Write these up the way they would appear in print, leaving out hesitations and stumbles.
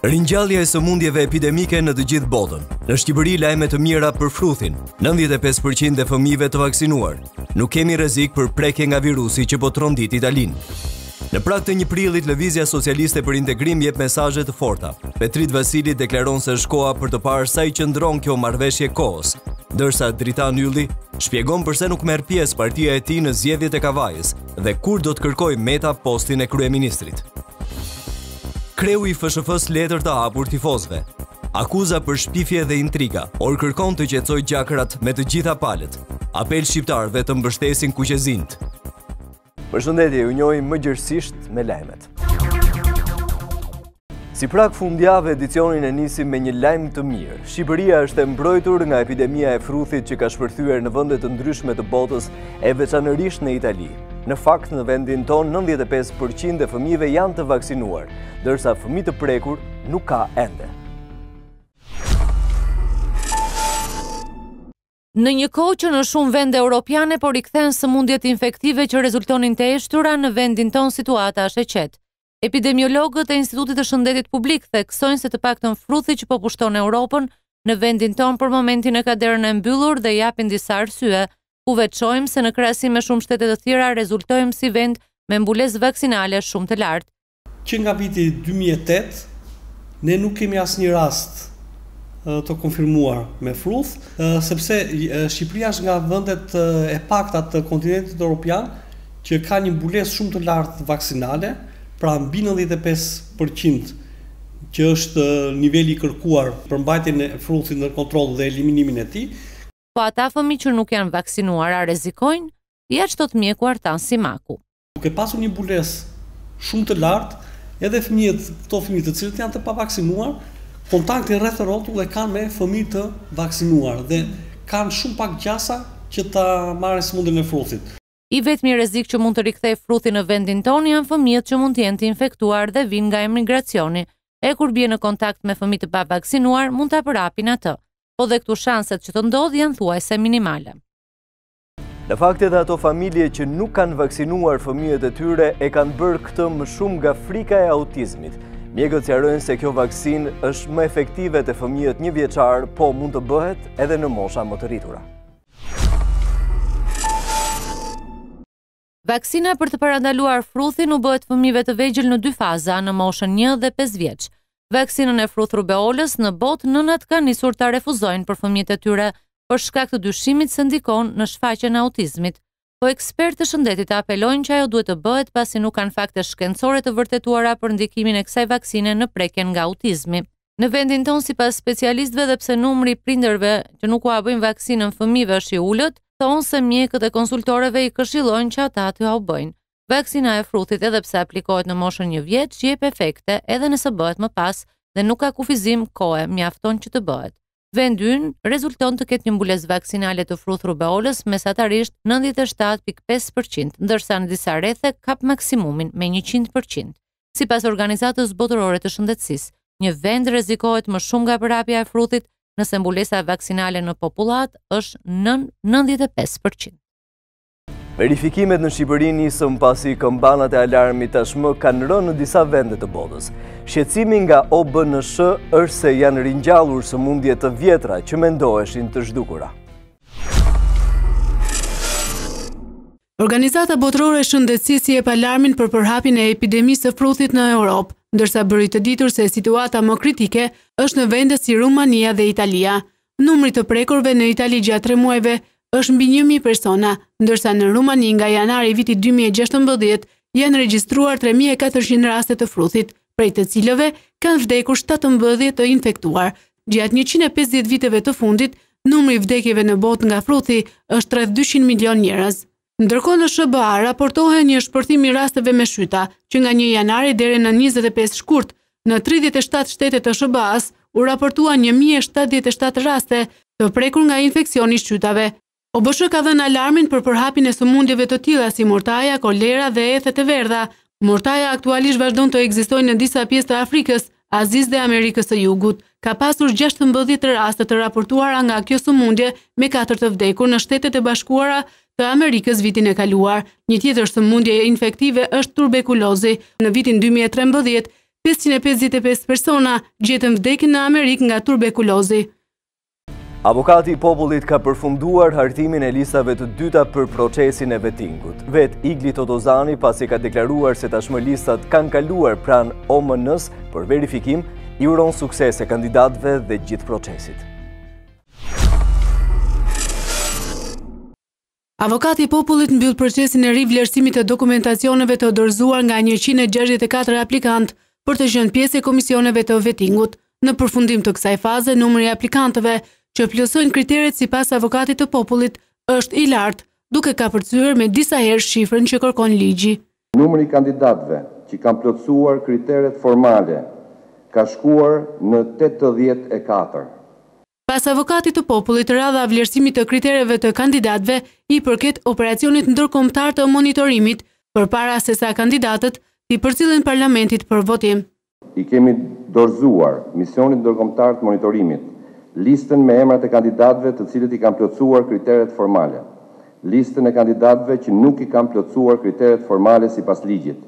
Ringjallja e sëmundjeve epidemike në të gjithë botën. Në Shqipëri lajme të mira për fruthin. 95% e fëmijëve të vaksinuar. Nuk kemi rrezik për prekje nga virusi që po trondit Italinë. Në prag të 1 prillit, Lëvizja Socialiste për Integrim jep mesazhe të forta. Petrit Vasili deklaron se është koha për të parë sa i qëndron kjo marrëveshje kohës, ndërsa Dritan Ylli shpjegon pse nuk merr pjesë partia e tij në zgjedhjet e Kavajës dhe kur do të kërkojë Meta postin e kryeministrit. Kreu i FSHF-s letër të hapur tifozëve. Akuza për shpifje dhe intriga, por kërkon të qetësojë gjakrat me të gjitha palët. Apel shqiptarëve të mbështesin kuqezint. Përshëndetje, ju njohim më gjërësisht me lajmet. Si prag fundjavë, edicionin e nisim me një lajm të mirë. Shqipëria është e mbrojtur nga epidemia e fruthit që ka shpërthyer në vende të ndryshme të botës, e veçanërisht në Itali. Në fakt, në vendin ton, 95% e fëmijëve janë të vaksinuar, ndërsa fëmijë të prekur nuk ka ende. Në një kohë që në shumë vende europiane po rikthehen sëmundjet infektive që rezultonin të eshtura, në vendin ton situata është e qetë. Epidemiologët e Institutit të Shëndetit Publik theksojnë se të paktën fruthi që po pushton Europën në vendin ton për momentin e ka derën e mbyllur dhe japin disa arsye, ku veçojmë se në krahasim me shumë shtete të tjera rezultojmë si vend me mbulesë vaksinale shumë të lartë. Që nga viti 2008 ne nuk kemi asnjë rast të konfirmuar me fruth, sepse Shqipëria është nga vendet e pakta të kontinentit evropian që ka një mbulesë shumë të lartë vaksinale, pra mbi 95% që është niveli i kërkuar për mbajtjen e fruthit në kontroll dhe eliminimin e tij. Po ata fëmijë që nuk janë vaksinuar a rrezikojnë? Ja çdo të mjeku artan si maku. Duke pasur një mbulesë shumë të lartë, edhe këto fëmijë të cilët janë të pavaksinuar, kontaktin rreth rrotull e kanë me fëmijë të vaksinuar dhe kanë shumë pak gjasa që ta marrin sëmundjen e fruthit. I vetmi rrezik që mund të rikthejë fruthin në vendin tonë janë fëmijët që mund të jenë të infektuar dhe vinë nga emigracioni, e kur bie në kontakt me fëmijë të pavaksinuar mund ta përhapin atë, po dhe këtu shanset që të ndodhë janë thuajse minimale. Në fakt edhe ato familje që nuk kanë vaksinuar fëmijët e tyre e kanë bërë këtë më shumë nga frika e autizmit. Mjekët sqarojnë se kjo vaksinë është më efektive te fëmijët 1 vjeçar, po mund të bëhet edhe në mosha më të rritura. Vaksina për të parandaluar fruthin u bëhet fëmijëve të vegjël në 2 faza, në moshën 1 dhe 5 vjeç. Vaksinën e fruth rubeolës në botë nënat kanë nisur ta refuzojnë për fëmijët e tyre për shkak të dyshimit se ndikon në shfaqjen e autizmit. Po ekspertë të shëndetit apelojnë që ajo duhet të bëhet pasi nuk kanë fakte shkencore të vërtetuara për ndikimin e kësaj vaksine në prekjen nga autizmi. Në vendin tonë, sipas specialistëve, dhe pse numri i prindërve që nuk u bëjnë vaksinën fëmijëve është i ulët, thonë se mjekët e konsultorëve i këshillojnë që ata t'u bëjnë. Vaksina e fruthit, edhe pse aplikohet në moshën 1 vjeç, jep efekte edhe nëse bëhet më pas dhe nuk ka kufizim kohe, mjafton që të bëhet. Vendi ynë rezulton të ketë një mbulesë vaksinale të fruth rubeolës mesatarisht 97.5%, ndërsa në disa rrethe kap maksimumin me 100%. Sipas Organizatës Botërore të Shëndetësisë, një vend rrezikohet më shumë nga përhapja e fruthit nëse mbulesa vaksinale në popullat është nën 95%. Verifikimet në Shqipëri nisën pasi këmbanat e alarmit tashmë kanë rënë në disa vende të botës. Shqetësimi nga OBNSH është se janë ringjallur sëmundje të vjetra që mendoheshin të zhdukura. Organizata Botërore e Shëndetësisë jep alarmin për përhapjen e epidemisë së fruthit në Europë, ndërsa bëri të ditur se situata më kritike është në vende si Rumania dhe Italia. Numri të prekurve në Itali gjatë 3 muajve është mbi 1000 persona, ndërsa në Rumani nga janari i vitit 2016 janë regjistruar 3400 raste të fruthit, prej të cilëve kanë vdekur 17 të infektuar. Gjatë 150 viteve të fundit, numri i vdekjeve në botë nga fruthi është rreth 200 milion njerëz. Ndërkohë në SBA raportohen një shpërthim i rasteve me shyta, që nga 1 janari deri në 25 shkurt, në 37 shtete të SBA-s u raportuan 1077 raste të prekur nga infeksioni i shytave. OBSH ka dhënë alarmin për përhapjen e sëmundjeve të tilla si mortaja, kolera dhe ethet e verdha. Mortaja aktualisht vazhdon të ekzistojë në disa pjesë të Afrikës, Azisë dhe Amerikës së Jugut. Ka pasur 16 raste të raportuara nga kjo sëmundje me 4 të vdekur në Shtetet e Bashkuara të Amerikës vitin e kaluar. Një tjetër sëmundje infektive është tuberkulozi. Në vitin 2013, 555 persona gjetën vdekin në Amerikë nga tuberkulozi. Avokati i popullit ka përfunduar hartimin e listave të dyta për procesin e vettingut. Vet Igli Totozani pasi ka deklaruar se tashmë listat kanë kaluar pranë OMN-s për verifikim, i uron sukses e kandidatëve dhe gjithë procesit. Avokati i popullit mbyll procesin e rivlerësimit të dokumentacioneve të dorëzuar nga 164 aplikant për të qenë pjesë e komisioneve të vettingut. Në përfundim të kësaj faze, numri i aplikantëve që plotësojnë kriteret sipas avokatit të popullit është i lartë, duke kapërcyer me disa herë shifrën që kërkon ligji. Numri i kandidatëve që kanë plotësuar kriteret formale ka shkuar në 84. Pas avokatit të popullit, radha vlerësimit të kritereve të kandidatëve i përket operacionit ndërkombëtar të monitorimit përpara se sa kandidatët t'i përcillen parlamentit për votim. I kemi dorëzuar misionit ndërkombëtar të monitorimit listën me emrat e kandidatëve të cilët i kanë plotësuar kriteret formale, listën e kandidatëve që nuk i kanë plotësuar kriteret formale sipas ligjit.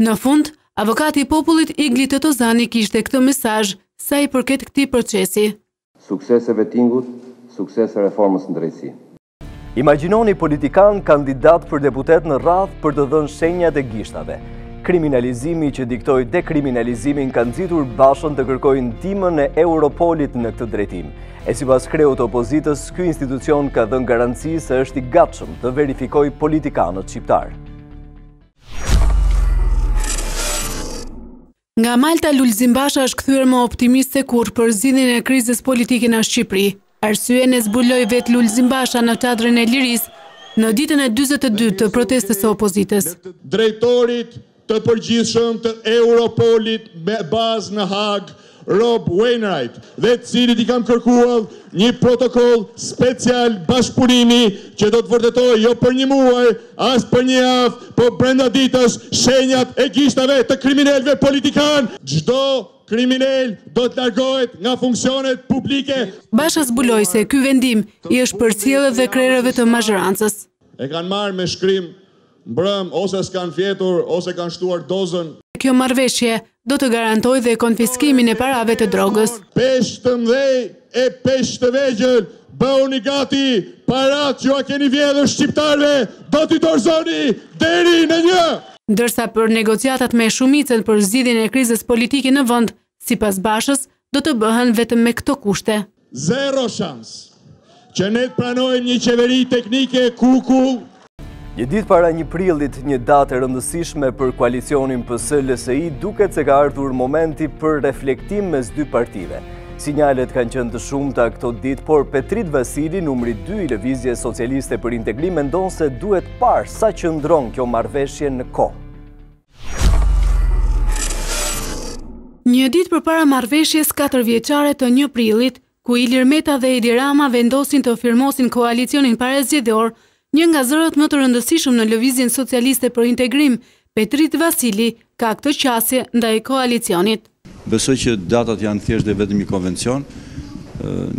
Në fund, avokati i popullit Igli Totozani kishte këtë mesazh sa i përket këtij procesi. Sukses e vettingut, sukses e reformës në drejtësi. Imagjinoni politikan kandidat për deputet në radhë për të dhënë shenjat e gishtave. Kriminalizimi që diktoi dekriminalizimin ka nxitur Bashën të kërkojë ndihmën e Europolit në këtë drejtim. E sipas kreut të opozitës, ky institucion ka dhënë garanci se është i gatshëm të verifikojë politikanët shqiptar. Nga Malta, Lulzim Basha është kthyer më optimist se kurrë për zgjidhjen e krizës politike në Shqipëri. Arsyen e zbuloi vet Lulzim Basha në Teatrin e Lirisë në ditën e 42 të protestës së opozitës. Drejtorit të përgjithshëm të Europolit me bazë në Hag, Rob Wainwright, dhe të cilit i kam kërkuar një protokoll special bashkëpunimi që do të vërtetoj jo për një muaj, as për një javë, po brenda ditës shenjat e gishtave të kriminalëve politikan. Çdo kriminal do të largohet nga funksionet publike. Basha zbuloi se ky vendim i është përcjellë dhe krerëve të mazhorancës. E kanë marrë me shkrim mbrëm, ose s'kan fjetur, ose kanë shtuar dozën. Kjo marrëveshje do të garantojë dhe konfiskimin e parave të drogës. Peshë të mëdhej e peshë të vegjël, bëhuni gati, parat që a keni vjedhur shqiptarve, do t'i dorëzoni deri në 1. Ndërsa për negociatat me shumicën për zgjidhjen e krizës politike në vend, sipas Bashës, do të bëhen vetëm me këto kushte. Zero shans që ne të pranojmë një qeveri teknike kukull. Një ditë para 1 prillit, një datë e rëndësishme për koalicionin PS-LSI, duket se ka ardhur momenti për reflektim mes dy partive. Sinjalet kanë qenë të shumta këto ditë, por Petrit Vasili, numri 2 i Lëvizjes Socialiste për Integrim, mendon se duhet parë sa qëndron kjo marrëveshje në kohë. Një ditë përpara marrëveshjes 4 vjeçare të 1 prillit, ku Ilir Meta dhe Edi Rama vendosin të firmosin koalicionin parezgjedhor, një nga zërat më të rëndësishëm në Lëvizjen Socialiste për Integrim, Petrit Vasili, ka këtë qasje ndaj koalicionit. Besoj që datat janë thjesht dhe vetëm një konvencion.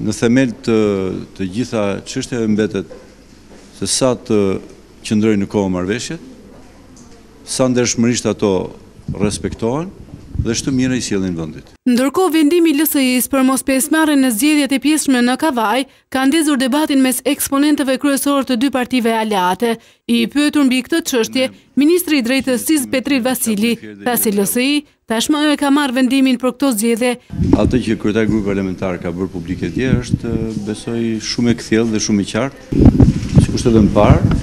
Në themel të gjitha çështjeve mbetet se sa të qëndrojnë në kohë marrëveshjet, sa ndershmërisht ato respektohen dhe shtë mira i sjellin vendit. Ndërkohë, vendimi i LSI-s për mos pjesëmarrjen në zgjedhjet e pjesëme në Kavaj ka ndezur debatin mes eksponentëve kryesorë të dy partive aleate. I pyetur mbi këtë çështje, ministri i drejtësisë Petrit Vasili tha se LSI tashmë e ka marrë vendimin për këto zgjedhje. Atë që kryetari i grupit parlamentar ka bërë publike dje është, besoj, shumë e kthjellë dhe shumë i qartë. Sikur është edhe më parë,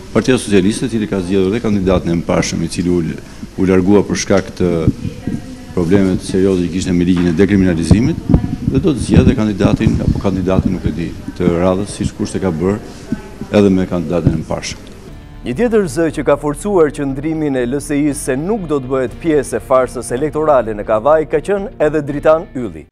Partia Socialiste, e cili ka zgjedhur dhe kandidatin e mëparshëm, i cili u largua për shkak të problemet serioze që kishte me ligjin e dekriminalizimit, dhe do të zgjedhë kandidatin apo kandidatin, nuk e di, të radhës, siç kurse ka bërë edhe me kandidatin e mëparshëm. Një tjetër zë që ka forcuar qëndrimin e LSI-s se nuk do të bëhet pjesë e farsës elektorale në Kavaj ka qenë edhe Dritan Ylli.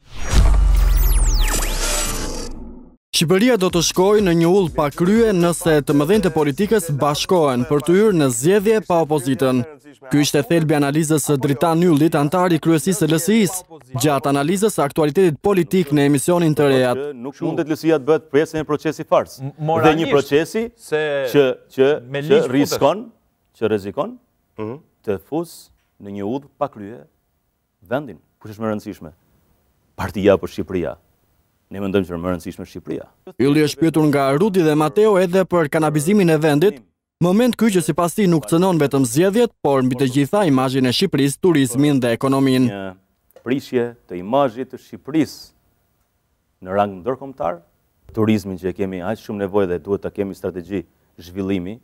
Shqipëria do të shkojë në një udhë pa krye nëse të mëdhenjtë e politikës bashkohen për të hyrë në zgjedhje pa opozitën. Ky ishte thelbi i analizës së Dritan Yllit, antar i kryesisë së LSI-s, gjatë analizës së aktualitetit politik në emisionin Të Rejat. Nuk mundet LSI-ja të bëhet pjesë e një procesi fars. Dhe një procesi që rrezikon të fus në një udhë pa krye vendin. Kush është më e rëndësishme? Partia apo Shqipëria? Ne mendojmë që është më e rëndësishme Shqipëria. Ylli është pyetur nga Rudi dhe Mateo edhe për kanabizimin e vendit, moment ky që sipas tij nuk cënon vetëm zgjedhjet, por mbi të gjitha imazhin e Shqipërisë, turizmin dhe ekonominë. Një prishje të imazhit të Shqipërisë në rang ndërkombëtar, turizmin që kemi aq shumë nevojë dhe duhet të kemi strategji zhvillimi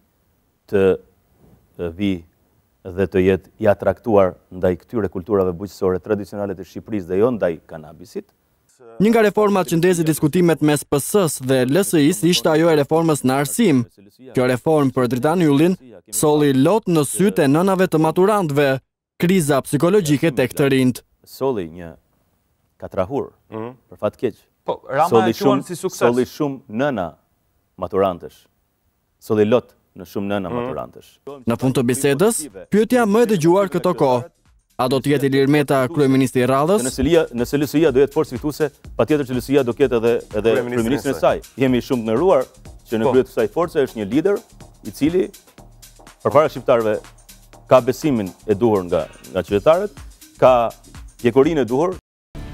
të vi dhe të jetë i atraktuar ndaj këtyre kulturave bujqësore tradicionale të Shqipërisë dhe jo ndaj kanabisit. Një nga reformat që ndezi diskutimet mes PS-s dhe LSI-s ishte ajo e reformës në arsim. Kjo reformë për Dritan Yllin solli lot në sytë e nënave të maturantëve, kriza psikologjike tek të rinjt. Solli një katrahur, për fat keq. Po, Rama e quan si sukses. Solli shumë nëna maturantësh. Solli lot në shumë nëna maturantësh. Në fund të bisedës, pyetja më e dëgjuar këto kohë: a do të jetë Ilir Meta kryeministri i radhës? Nëse LSI-ja do jetë forcë fituese, patjetër që LSI-ja do ketë edhe kryeministrin e saj. Jemi shumë të nderuar që në krye të kësaj force është një lider i cili përpara shqiptarëve ka besimin e duhur nga qytetarët, ka pjekurinë e duhur.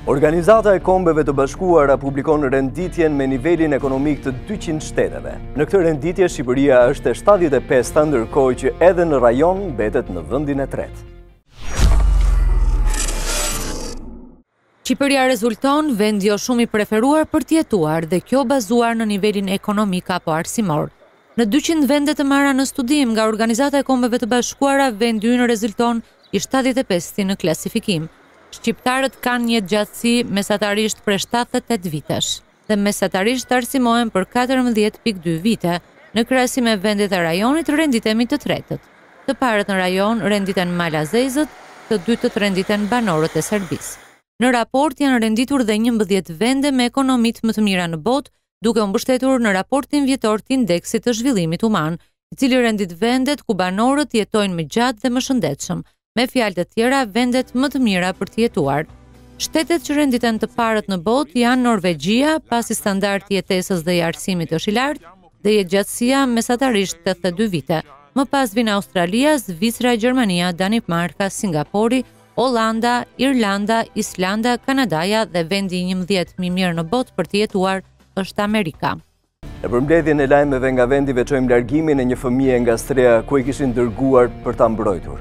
Organizata e Kombeve të Bashkuara publikon renditjen me nivelin ekonomik të 200 shteteve. Në këtë renditje, Shqipëria është e 75, ndërkohë që edhe në rajon mbetet në vendin e tretë. Shqipëria rezulton vend jo shumë i preferuar për të jetuar dhe kjo bazuar në nivelin ekonomik apo arsimor. Në 200 vende të marra në studim nga Organizata e Kombeve të Bashkuara, vendi ynë rezulton i 75 në klasifikim. Shqiptarët kanë një gjatësi mesatarisht për 78 vitesh dhe mesatarisht arsimohen për 14.2 vite, në krahasim me vendet e rajonit renditemi të tretët. Të parët në rajon renditen malazezët, të dytët renditen banorët e Serbisë. Në raport janë renditur dhe 11 vende me ekonomit më të mira në botë, duke u mbështetur në raportin vjetor të indeksit të zhvillimit human, i cili rendit vendet ku banorët jetojnë më gjatë dhe më shëndetshëm. Me fjalë të tjera, vendet më të mira për të jetuar. Shtetet që renditen të parët në botë janë Norvegjia, pasi standardi i jetesës dhe i arsimit është i lartë, dhe jetëgjatësia mesatarisht 82 vite. Më pas vijnë Australia, Zvicra, Gjermania, Danimarka, Singapori, Hollanda, Irlanda, Islanda, Kanadaja dhe vendi 11 më i mirë në botë për të jetuar është Amerika. Në përmbledhjen e lajmeve nga vendi veçojmë largimin e një fëmije nga Strea ku e kishin dërguar për ta mbrojtur.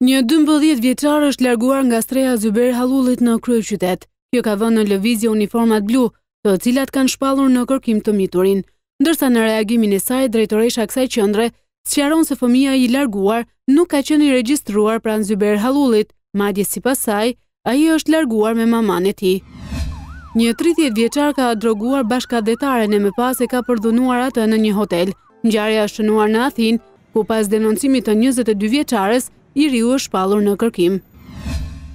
Një 12 vjeçar është larguar nga Strea Zyber Hallullit në kryeqytet. Kjo ka vënë në lëvizje uniformat blu, të cilat kanë shpallur në kërkim të miturin. Ndërsa në reagimin e saj, drejtoresha e kësaj qendre sqaron se fëmia i larguar nuk ka qenë i regjistruar pranë Zyber Hallullit, madje sipas saj, ai është larguar me maman e tij. Një 30 vjeçar ka droguar bashkëdhetaren e më pas e ka përdhunuar atë në një hotel. Ngjarja është shënuar në Athinë, ku pas denoncimit të 22 vjeçares, i riu është shpallur në kërkim.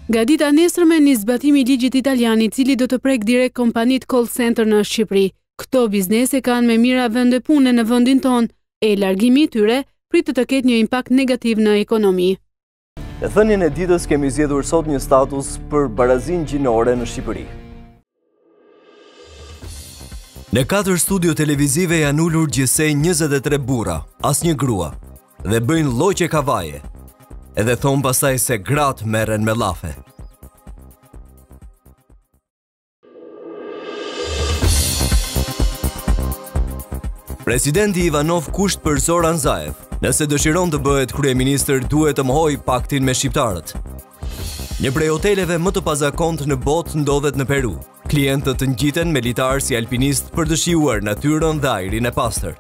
Nga dita nesërme nis zbatimi i ligjit italian, i cili do të prek direkt kompanitë call center në Shqipëri. Këto biznese kanë me mira vende pune në vendin tonë, e largimi i tyre pritet të ketë një impakt negativ në ekonomi. Në thënien e ditës kemi zgjedhur sot një status për barazinë gjinore në Shqipëri. Në 4 studio televizive janë ulur gjithsej 23 burra, asnjë grua, dhe bëjnë lloqe kavaje. Edhe thonë pastaj se gratë merren me llafe. Presidenti Ivanov kusht për Zoran Zaev. Nëse dëshiron të bëhet kryeministër, duhet të mohojë paktin me shqiptarët. Një prej hoteleve më të pazakont në botë ndodhet në Peru. Klientët ngjiten me litarë si alpinist për të shijuar natyrën dhe ajrin e pastër.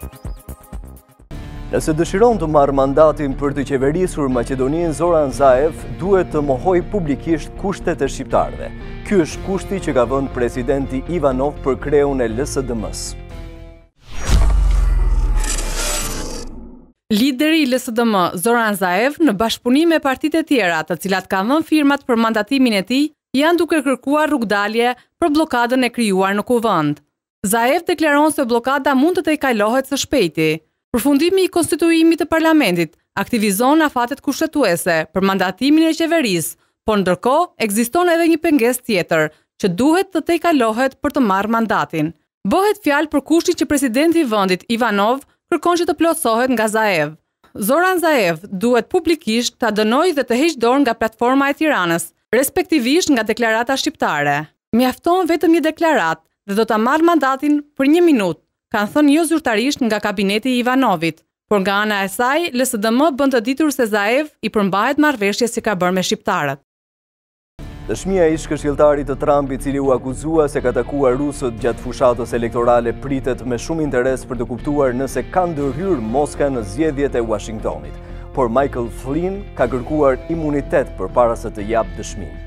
Nëse dëshiron të marrë mandatin për të qeverisur Maqedoninë, Zoran Zaev duhet të mohojë publikisht kushtet e shqiptarëve. Ky është kushti që ka vënë presidenti Ivanov për kreun e LSDM-s. Lideri i LSDM, Zoran Zaev, në bashkëpunim me partitë e tjera, të cilat kanë dhënë firmat për mandatimin e tij, janë duke kërkuar rrugdalje për bllokadën e krijuar në kuvend. Zaev deklaron se bllokada mund të tejkalohet së shpejti. Përfundimi i konstituimit të parlamentit aktivizon afatet kushtetuese për mandatimin e qeverisë, por ndërkohë ekziston edhe një pengesë tjetër që duhet të tejkalohet për të marrë mandatin. Bëhet fjalë për kushtin që presidenti i vendit Ivanov kërkon që të plotësohet nga Zaev. Zoran Zaev duhet publikisht ta dënojë dhe të heqë dorë nga platforma e Tiranës, respektivisht nga deklarata shqiptare. Mjafton vetëm një deklaratë dhe do ta marrë mandatin për 1 minutë, kanë thënë jo zyrtarisht nga kabineti i Ivanovit, por nga ana e saj, LSDM bën të ditur se Zaev i përmbahet marrëveshjes si ka bërë me shqiptarët. Dëshmia ish këshilltarit të Trump, i cili u akuzua se ka takuar rusët gjatë fushatës elektorale, pritet me shumë interes për të kuptuar nëse ka ndërhyrë Moska në zgjedhjet e Washingtonit. Por Michael Flynn ka kërkuar imunitet përpara se të japë dëshminë.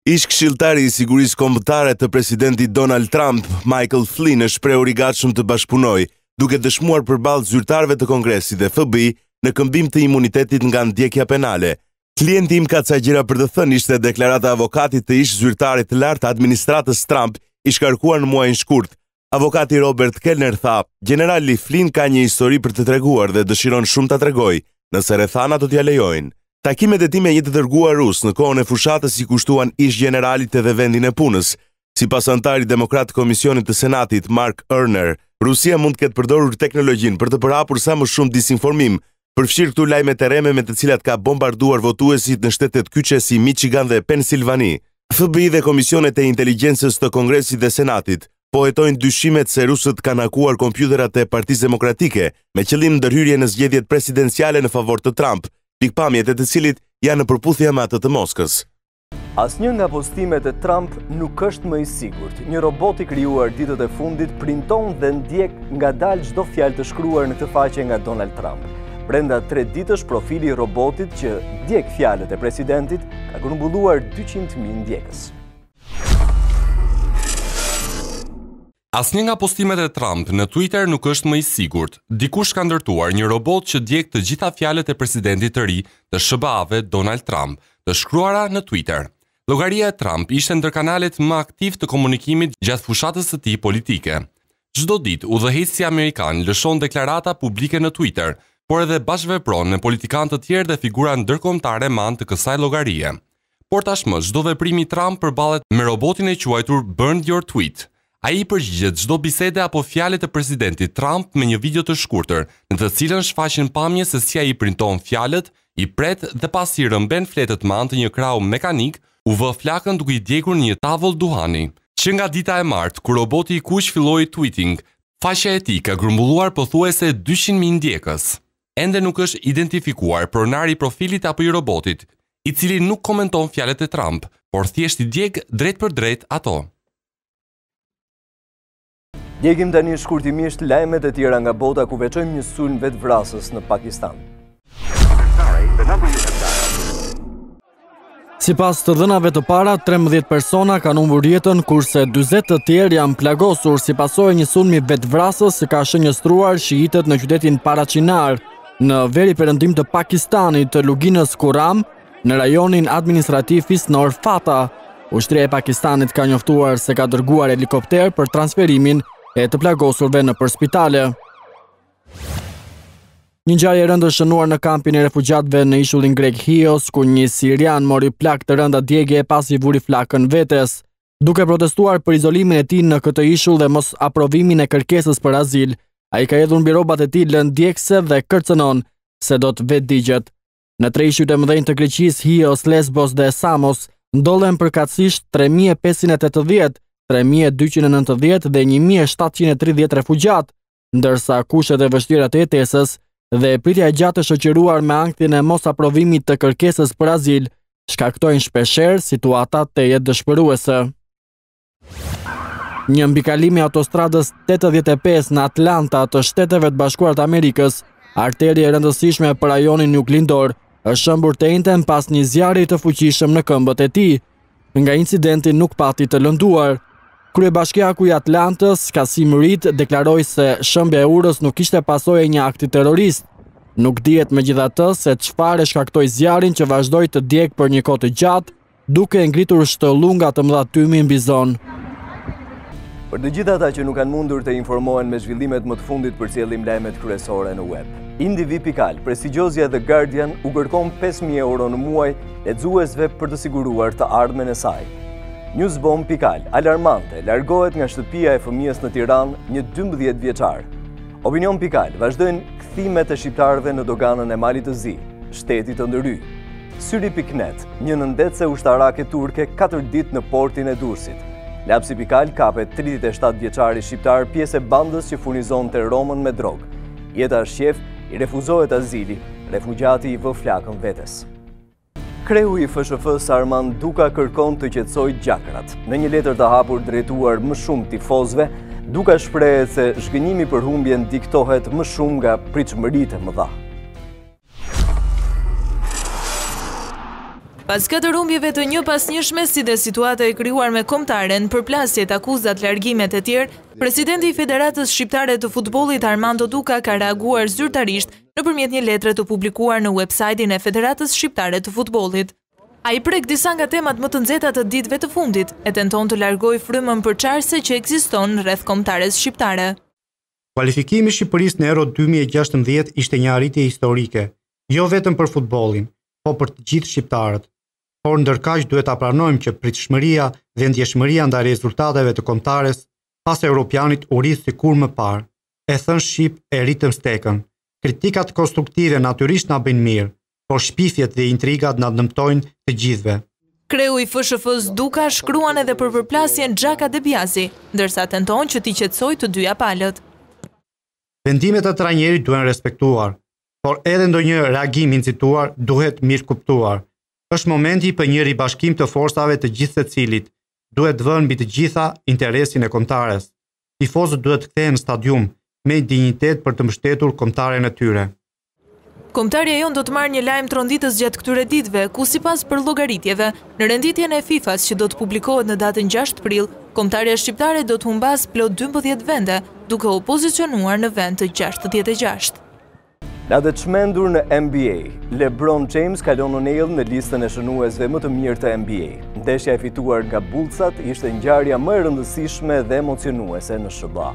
Ish këshilltari i sigurisë kombëtare të presidentit Donald Trump, Michael Flynn, është shprehur i gatshëm të bashkëpunojë, duke dëshmuar përballë zyrtarëve të Kongresit dhe FBI në këmbim të imunitetit nga ndjekja penale. Klienti im ka ca gjëra për të thënë, ishte deklarata avokatit të ish zyrtarit të lartë të administratës Trump, i shkarkuar në muajin shkurt. Avokati Robert Kellner tha, generali Flynn ka një histori për të treguar dhe dëshiron shumë ta tregojë, nëse rrethana do t'ja lejojnë. Takimet e tij me një të dërguar rus në kohën e fushatës i kushtuan ish generalit edhe vendin e punës. Sipas antarit demokrat të Komisionit të Senatit, Mark Erner, Rusia mund të ketë përdorur teknologjinë për të përhapur sa më shumë disinformim, përfshirë këtu lajme të rreme me të cilat ka bombarduar votuesit në shtetet kyçe si Michigan dhe Pennsylvania. FBI dhe komisionet e inteligjencës të Kongresit dhe Senatit po hetojnë dyshimet se rusët kanë hakuar kompjuterat e Partisë Demokratike me qëllim ndërhyrje në zgjedhjet presidenciale në favor të Trump, pikpamjet e të cilit janë në përputhje me ato të Moskës. Asnjë nga postimet e Trump nuk është më i sigurt. Një robot i krijuar ditët e fundit printon dhe ndjek ngadalë çdo fjalë të shkruar në këtë faqe nga Donald Trump. Brenda 3 ditësh, profili i robotit që ndjek fjalët e presidentit ka grumbulluar 200.000 ndjekës. Asnjë nga postimet e Trump në Twitter nuk është më i sigurt. Dikush ka ndërtuar një robot që ndjek të gjitha fjalët e presidentit të ri të SBA-ve Donald Trump, të shkruara në Twitter. Llogaria e Trump ishte ndër kanalet më aktiv të komunikimit gjatë fushatës së tij politike. Çdo ditë, udhëheqësi amerikan lëshon deklarata publike në Twitter, por edhe bashkëvepron me politikanë të tjerë dhe figura ndërkombëtare me anë të kësaj llogarie. Por tashmë çdo veprim i Trump përballet me robotin e quajtur Burn Your Tweet. Ai përgjigjet çdo bisede apo fjalë të presidentit Trump me një video të shkurtër, në të cilën shfaqen pamje se si ai printon fjalët, i pret dhe pasi rrëmben fletët me anë të një krahu mekanik, u vë flakën duke i djegur në një tavull duhani. Që nga dita e martë, kur roboti i kuq filloi tweeting, faqja e tij ka grumbulluar pothuajse 200.000 ndjekës. Ende nuk është identifikuar pronari i profilit apo i robotit, i cili nuk komenton fjalët e Trump, por thjesht i djeg drejt për drejt ato. Djegim tani shkurtimisht lajmet e tjera nga bota, ku veçojmë një sulm vetvrasës në Pakistan. Sipas të dhënave të para, 13 persona kanë humbur jetën, kurse 40 të tjerë janë plagosur si pasojë një sulmi vetvrasës që ka shënjestruar shiitët në qytetin Parachinar, në veri perëndim të Pakistanit të luginës Kuram, në rajonin administrativ fisnor Fata. Ushtria e Pakistanit ka njoftuar se ka dërguar helikopter për transferimin e të plagosurve në për spitale. Një ngjarje e rëndë shënuar në kampin e refugjatëve në ishullin grek Chios, ku një sirian mori plak të rënda djegje pasi vuri flakën vetes. Duke protestuar për izolimin e tij në këtë ishull dhe mos aprovimin e kërkesës për azil, ai ka hedhur mbi rrobat e tij lëndjekse dhe kërcënon se do të vetdigjet. Në 3 ishuj të mëdhenj të Greqisë, Chios, Lesbos dhe Samos, ndollen përkatësisht 3580, 3290 dhe 1730 refugjat, ndërsa kushtet e vështira të jetesës dhe pritja e gjatë e shoqëruar me anktin e mos aprovimit të kërkesës për azil shkaktojnë shpeshherë situata të jetëdëshpëruese. Një mbikalimi i autostradës 85 në Atlanta të Shteteve të Bashkuara të Amerikës, arterie e rëndësishme për rajonin juglindor, është shëmbur të njëjtën pas një zjarri të fuqishëm në këmbët e tij. Nga incidenti nuk pati të lënduar. Kryebashkiaku i Atlantës, Kasim Reed, deklaroi se shëmbja e urës nuk ishte pasojë e një akti terrorist. Nuk dihet megjithatë se çfarë shkaktoi zjarrin që vazhdoi të djegë për një kohë të gjatë, duke ngritur shtollunga të mëdha tymi mbi zonë. Për të gjithë ata që nuk kanë mundur të informohen me zhvillimet më të fundit, përcjellim lajmet kryesore në web. Indivi.al, prestigjozja The Guardian, u kërkon 5.000 euro në muaj lexuesve për të siguruar të ardhmen e saj. Newsbomb.al, alarmante, largohet nga shtëpia e fëmijës në Tiranë një 12 vjeçar. Opinion Pikal, vazhdojnë kthimet e shqiptarëve në doganën e Malit të Zi, shtetit të ndëry. Syri.net, një nëndetse ushtarake turke 4 ditë në portin e Durrësit. Lapsi Pikal kapet 37 vjeçari shqiptar pjesë e bandës që furnizon të Romën me drogë. Jeta shqef i refuzohet azili, refugjati i vë flakën vetes. Kreu i FSHF Sarman Duka kërkon të qetësoj gjakrat. Në një letër të hapur drejtuar më shumë tifozëve, Duka shprehet se zhgënjimi për humbjen diktohet më shumë nga pritshmëritë e mëdha. Pas 4 humbjeve të njëpasnjëshme si dhe situata e krijuar me kombëtaren, përplasjet, akuzat, largimet e tjerë, presidenti i Federatës Shqiptare të Futbollit Armando Duka ka reaguar zyrtarisht nëpërmjet një letre të publikuar në websajtin e Federatës Shqiptare të Futbollit. Ai prek disa nga temat më të nxehta të ditëve të fundit e tenton të largojë frymën përçarëse që ekziston rreth kombëtares shqiptare. Kualifikimi i Shqipërisë në Euro 2016 ishte një arritje historike, jo vetëm për futbollin, po për të gjithë shqiptarët. Por ndërkaq duhet ta pranojmë që pritshmëria dhe ndjeshmëria ndaj rezultateve të kombëtares pas Europianit u rrit sikur më parë. E thën shqip e ritëm stekën. Kritikat konstruktive natyrisht na bëjnë mirë, por shpifjet dhe intrigat na dëmtojnë të gjithëve. Kreu i FSHF-s Duka shkruan edhe për përplasjen Xhaka Debiasi, ndërsa tenton që t'i qetësojë të dyja palët. Vendimet e trajnerit duhen respektuar, por edhe ndonjë reagim i nxituar duhet mirë kuptuar. Është momenti për një ribashkim të forcave të gjithë secilit. Duhet vënë mbi të gjitha interesin e kombëtares. Tifozët duhet të kthehen në stadium me dinjitet për të mbështetur kombëtaren e tyre. Kombëtarja jon do të marrë një lajm tronditës gjatë këtyre ditëve, ku sipas përllogaritjeve, në renditjen e FIFA-s që do të publikohet në datën 6 prill, kombëtarja shqiptare do të humbas plot 12 vende, duke u pozicionuar në vend të 66. Në të çmendur në NBA, LeBron James kalon në Nail në listën e shënuesve më të mirë të NBA. Ndeshja e fituar nga Bullsat ishte ngjarja më e rëndësishme dhe emocionuese në SBA.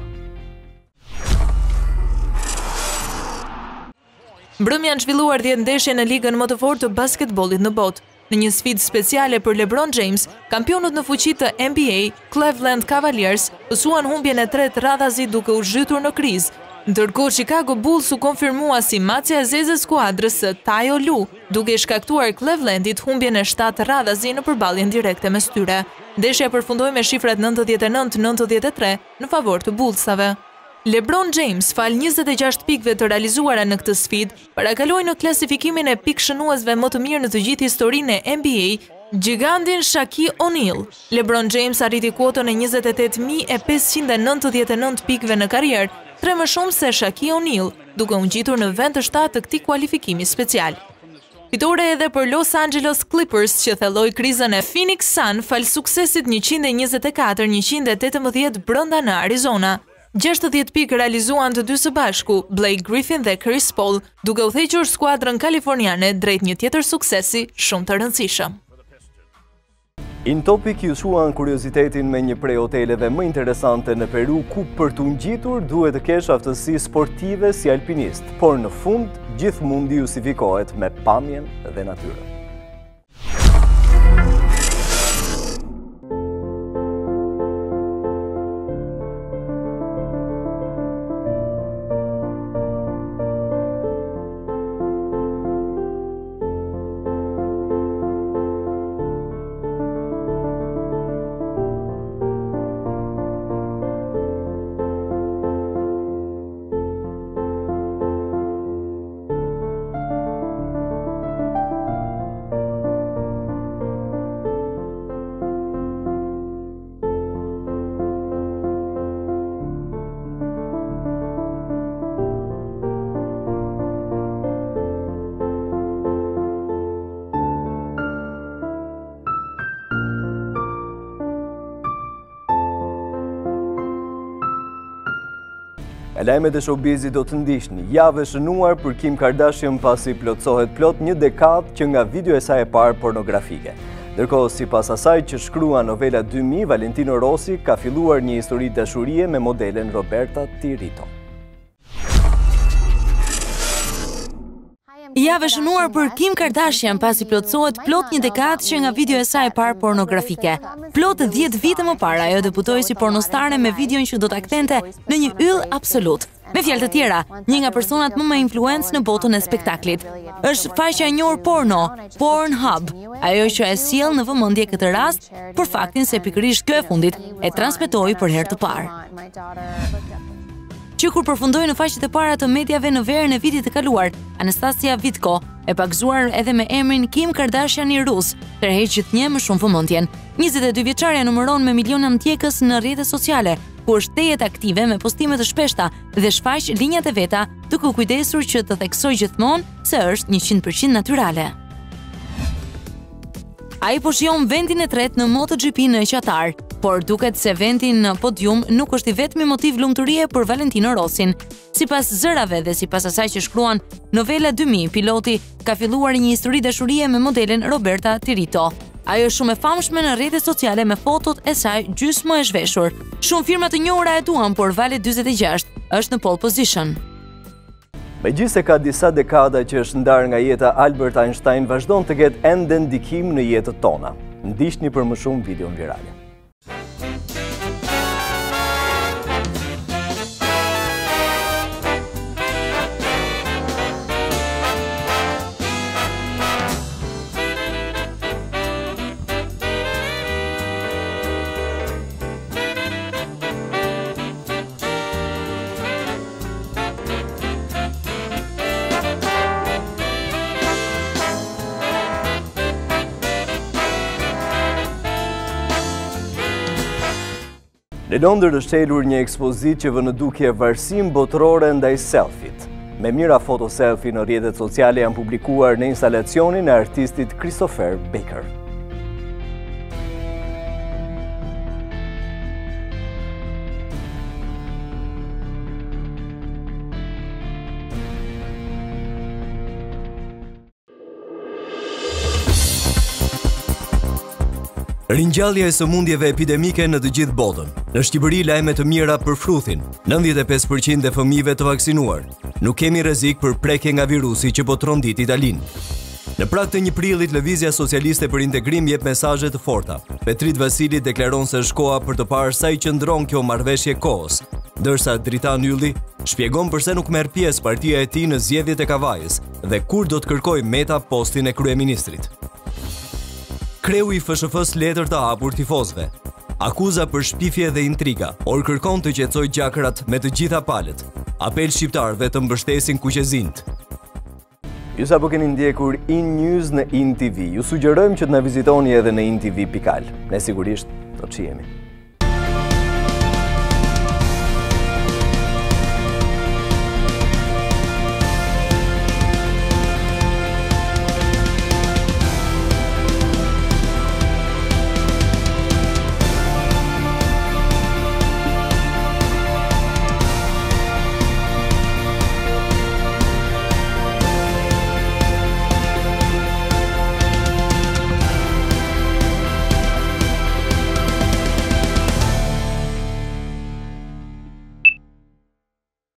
Mbrëmja janë zhvilluar 10 ndeshje në ligën më të fortë të basketbollit në botë. Në një sfidë speciale për LeBron James, kampionët në fuqi të NBA, Cleveland Cavaliers, pësuan humbjen e tretë radhazi duke u zhytur në krizë. Ndërkohë Chicago Bulls u konfirmua si macja e zezë skuadrës së Tayo Lu, duke shkaktuar Clevelandit humbjen e 7 radhazi në përballjen direkte mes tyre. Ndeshja përfundoi me shifrat 99-93 në favor të Bullsave. LeBron James, fal 26 pikëve të realizuara në këtë sfidë, parakaloi në klasifikimin e pikë shënuesve më të mirë në të gjithë historinë e NBA, gigantin Shaquille O'Neal. LeBron James arriti kuotën e 28.599 pikëve në karrierë, 3 më shumë se Shaquille O'Neal, duke u ngjitur në vend të 7 të këtij kualifikimi special. Fitore edhe për Los Angeles Clippers që thelloi krizën e Phoenix Sun fal suksesit 124-118 brenda në Arizona. 60 pikë realizuan të dy së bashku, Blake Griffin dhe Chris Paul, duke u thequr skuadrën kaliforniane drejt një tjetër suksesi shumë të rëndësishëm. Intopik ju shuan kuriozitetin me një prej hoteleve më interesante në Peru, ku për të ngjitur duhet të kesh aftësi sportive si alpinist, por në fund gjithmonë justifikohet me pamjen dhe natyrën. Lajmet e showbizit do të ndiqni javë e shënuar për Kim Kardashian pasi plotësohet plot një dekadë që nga video e saj e parë pornografike. Ndërkohë, sipas asaj që shkrua novela 2000, Valentino Rossi ka filluar një histori dashurie me modelen Roberta Tirito. Javë shënuar për Kim Kardashian pasi plotësohet plot një dekadë që nga video e saj parë pornografike. Plot 10 vite më parë ajo debutoi si pornostare me videon që do ta kthente në një yll absolut. Me fjalë të tjera, një nga personat më me influencë në botën e spektaklit. Është faqja e njohur porno, Pornhub, ajo që e sjell në vëmendje këtë rast për faktin se pikërisht kjo e fundit e transmetoi për herë të parë. Që kur përfundoi në faqet e para të mediave në verën e vitit të kaluar, Anastasia Vitko, e pagzuar edhe me emrin Kim Kardashian i rus, tërheq gjithnjë më shumë vëmendjen. 22 vjeçaria numëron me miliona ndjekës në rrjetet sociale, ku është tejet aktive me postime të shpeshta dhe shfaq linjat e veta, duke u kujdesur që të theksojë gjithmonë se është 100% natyrale. Ai po shijon vendin e tretë në MotoGP në Qatar, por duket se vendi në podium nuk është i vetmi motiv lumturie për Valentino Rossin. Sipas zërave dhe sipas asaj që shkruan Novela 2000, piloti ka filluar një histori dashurie me modelen Roberta Tirito. Ajo është shumë e famshme në rrjetet sociale me fotot e saj gjysmë e zhveshur. Shumë firma të njohura e duan, por Vale 46 është në pole position. Megjithëse ka disa dekada që është ndarë nga jeta, Albert Einstein vazhdon të ketë ende ndikim në jetët tona. Ndiqni për më shumë videon virale. Në Londër është shelur një ekspozit që vë në dukje varësim botërore ndaj selfit. Me mira foto selfie në rrjetet sociale janë publikuar në instalacionin e artistit Christopher Baker. Ringjallja e sëmundjeve epidemike në të gjithë botën. Në Shqipëri lajme të mira për fruthin. 95% e fëmijëve të vaksinuar. Nuk kemi rrezik për prekje nga virusi që po trondit Italinë. Në prag të një prillit, Lëvizja Socialiste për Integrim jep mesazhe të forta. Petrit Vasili deklaron se është koha për të parë sa i qëndron kjo marrëveshje kohës, ndërsa Dritan Ylli shpjegon pse nuk merr pjesë partia e tij në zgjedhjet e Kavajës dhe kur do të kërkojë Meta postin e kryeministrit. Kreu i FSHF-s letër të hapur tifozëve. Akuza për shpifje dhe intriga, por kërkon të qetësojë gjakrat me të gjitha palët. Apel shqiptarëve të mbështesin kuqezint. Ju sapo keni ndjekur In News në In TV. Ju sugjerojmë që të na vizitoni edhe në intv.al. Ne sigurisht do të shihemi.